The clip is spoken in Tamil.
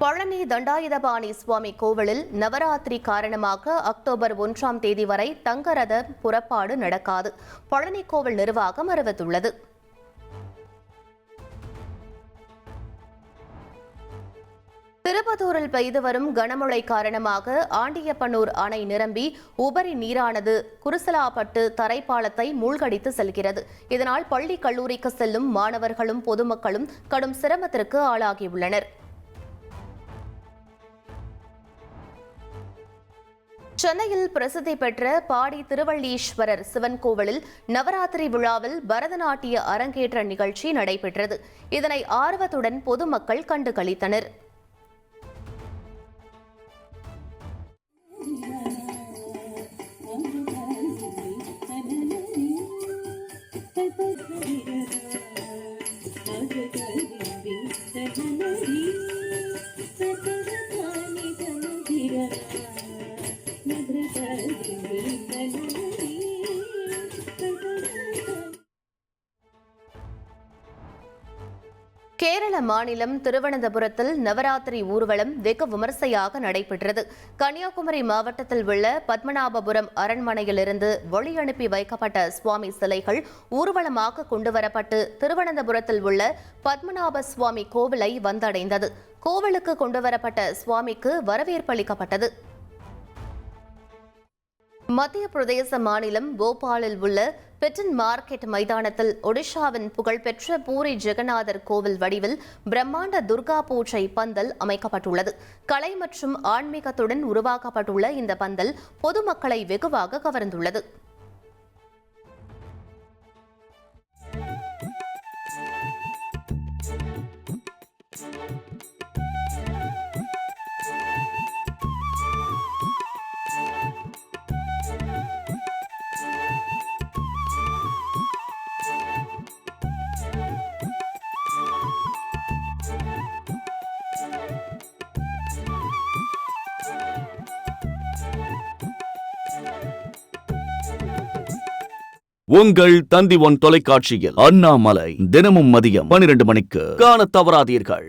பழனி தண்டாயுதபாணி சுவாமி கோவிலில் நவராத்திரி காரணமாக அக்டோபர் 1ஆம் தேதி வரை தங்கரத புறப்பாடு நடக்காது. பழனி கோவில் நிர்வாகம் அறிவித்துள்ளது. திருப்பத்தூரில் பெய்து வரும் கனமழை காரணமாக ஆண்டியப்பனூர் அணை நிரம்பி உபரி நீரானது குருசலாப்பட்டு தரைப்பாலத்தை மூழ்கடித்து செல்கிறது. இதனால் பள்ளி கல்லூரிக்கு செல்லும் மாணவர்களும் பொதுமக்களும் கடும் சிரமத்திற்கு ஆளாகியுள்ளனர். சென்னையில் பிரசித்தி பெற்ற பாடி திருவள்ளீஸ்வரர் சிவன் கோவிலில் நவராத்திரி விழாவில் பரதநாட்டிய அரங்கேற்ற நிகழ்ச்சி நடைபெற்றது. இதனை ஆர்வத்துடன் பொதுமக்கள் கண்டு களித்தனர். கேரள மாநிலம் திருவனந்தபுரத்தில் நவராத்திரி ஊர்வலம் வெகு விமர்சையாக நடைபெற்றது. கன்னியாகுமரி மாவட்டத்தில் உள்ள பத்மநாபபுரம் அரண்மனையிலிருந்து வழி அனுப்பி வைக்கப்பட்ட சுவாமி சிலைகள் ஊர்வலமாக கொண்டுவரப்பட்டு திருவனந்தபுரத்தில் உள்ள பத்மநாப சுவாமி கோவிலை வந்தடைந்தது. கோவிலுக்கு கொண்டுவரப்பட்ட சுவாமிக்கு வரவேற்பு அளிக்கப்பட்டது. மத்திய பிரதேச மாநிலம் போபாலில் உள்ள பெட்டன் மார்க்கெட் மைதானத்தில் ஒடிஷாவின் புகழ்பெற்ற பூரி ஜெகநாதர் கோவில் வடிவில் பிரம்மாண்ட துர்கா பூஜை பந்தல் அமைக்கப்பட்டுள்ளது. கலை மற்றும் ஆன்மீகத்துடன் உருவாக்கப்பட்டுள்ள இந்த பந்தல் பொதுமக்களை வெகுவாக கவர்ந்துள்ளது. உங்கள் தந்தி ஒன் தொலைக்காட்சியில் அண்ணாமலை தினமும் மதியம் 12 மணிக்கு காண தவறாதீர்கள்.